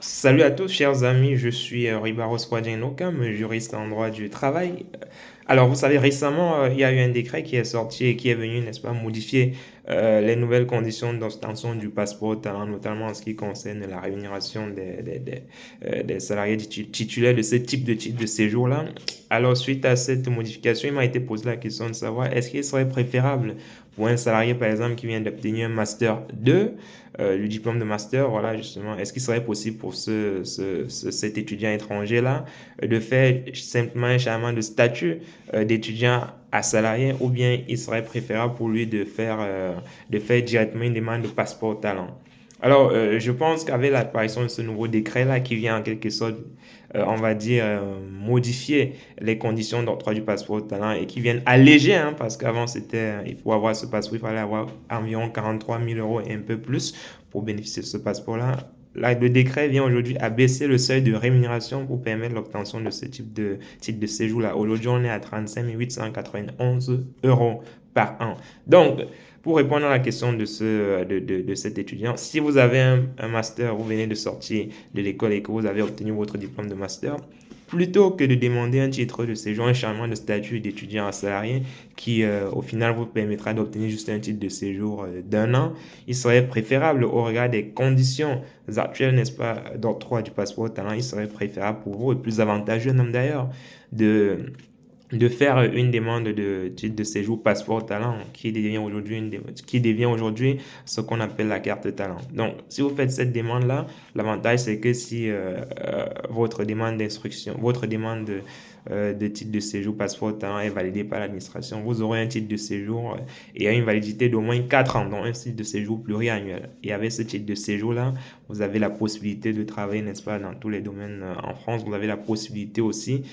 Salut à tous, chers amis, je suis Ribaros Kwadjenokam, juriste en droit du travail. Alors, vous savez, récemment, il y a eu un décret qui est sorti et qui est venu, n'est-ce pas, modifier les nouvelles conditions d'obtention du passeport talent, notamment en ce qui concerne la rémunération des salariés titulaires de ce type de titre de séjour-là. Alors, suite à cette modification, il m'a été posé la question de savoir est-ce qu'il serait préférable pour un salarié, par exemple, qui vient d'obtenir un Master 2, le diplôme de Master, voilà, justement, est-ce qu'il serait possible pour cet étudiant étranger-là de faire simplement un changement de statut d'étudiant à salarié, ou bien il serait préférable pour lui de faire directement une demande de passeport talent. Alors, je pense qu'avec l'apparition de ce nouveau décret-là qui vient en quelque sorte, on va dire, modifier les conditions d'octroi du passeport talent et qui viennent alléger, hein, parce qu'avant, il faut avoir ce passeport, il fallait avoir environ 43 000 euros et un peu plus pour bénéficier de ce passeport-là. Là, le décret vient aujourd'hui abaisser le seuil de rémunération pour permettre l'obtention de ce type de titre de séjour-là. Aujourd'hui, on est à 35 891 euros par an. Donc, pour répondre à la question de cet étudiant, si vous avez un master, vous venez de sortir de l'école et que vous avez obtenu votre diplôme de master, plutôt que de demander un titre de séjour, un changement de statut d'étudiant à salarié qui, au final, vous permettra d'obtenir juste un titre de séjour d'un an, il serait préférable au regard des conditions actuelles, n'est-ce pas, d'octroi du passeport talent, il serait préférable pour vous et plus avantageux même d'ailleurs de faire une demande de titre de séjour passeport talent qui devient aujourd'hui ce qu'on appelle la carte talent. Donc, si vous faites cette demande-là, l'avantage c'est que si votre demande d'instruction, votre demande de titre de séjour passeport talent est validée par l'administration, vous aurez un titre de séjour et une validité d'au moins 4 ans, donc un titre de séjour pluriannuel. Et avec ce titre de séjour-là, vous avez la possibilité de travailler, n'est-ce pas, dans tous les domaines en France. Vous avez la possibilité aussi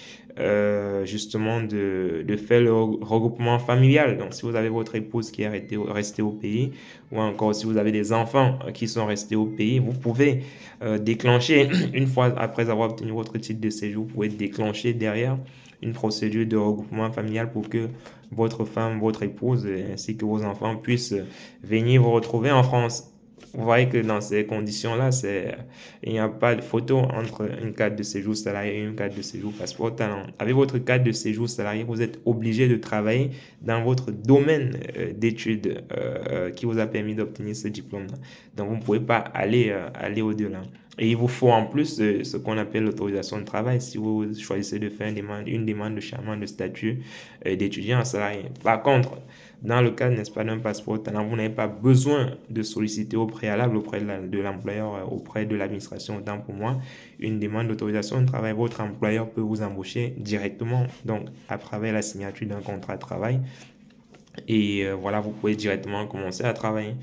justement de faire le regroupement familial. Donc, si vous avez votre épouse qui est restée au pays, ou encore si vous avez des enfants qui sont restés au pays, vous pouvez déclencher, une fois après avoir obtenu votre titre de séjour, vous pouvez déclencher derrière une procédure de regroupement familial pour que votre femme, votre épouse, ainsi que vos enfants puissent venir vous retrouver en France. Vous voyez que dans ces conditions-là, il n'y a pas de photo entre une carte de séjour salarié et une carte de séjour passeport talent. Avec votre carte de séjour salarié, vous êtes obligé de travailler dans votre domaine d'études qui vous a permis d'obtenir ce diplôme-là. Donc, vous ne pouvez pas aller au-delà. Et il vous faut en plus ce qu'on appelle l'autorisation de travail si vous choisissez de faire une demande de changement de statut d'étudiant à salarié. Par contre, dans le cas, n'est-ce pas, d'un passeport talent, vous n'avez pas besoin de solliciter au préalable auprès de l'employeur, auprès de l'administration. Autant pour moi, une demande d'autorisation de travail, votre employeur peut vous embaucher directement, donc à travers la signature d'un contrat de travail. Et voilà, vous pouvez directement commencer à travailler.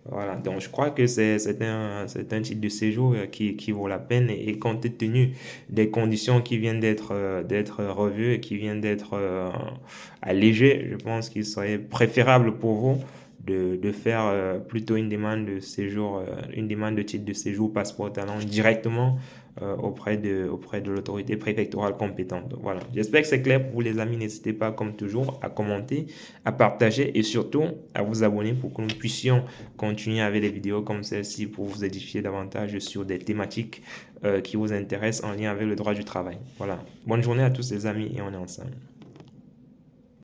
Voilà, donc je crois que c'est un titre de séjour qui vaut la peine et compte tenu des conditions qui viennent d'être revues et qui viennent d'être allégées, je pense qu'il serait préférable pour vous de faire plutôt une demande de séjour, une demande de titre de séjour passeport talent directement auprès de l'autorité préfectorale compétente. Voilà, j'espère que c'est clair pour vous les amis. N'hésitez pas comme toujours à commenter, à partager et surtout à vous abonner pour que nous puissions continuer avec des vidéos comme celle-ci pour vous édifier davantage sur des thématiques qui vous intéressent en lien avec le droit du travail. Voilà, bonne journée à tous les amis et on est ensemble.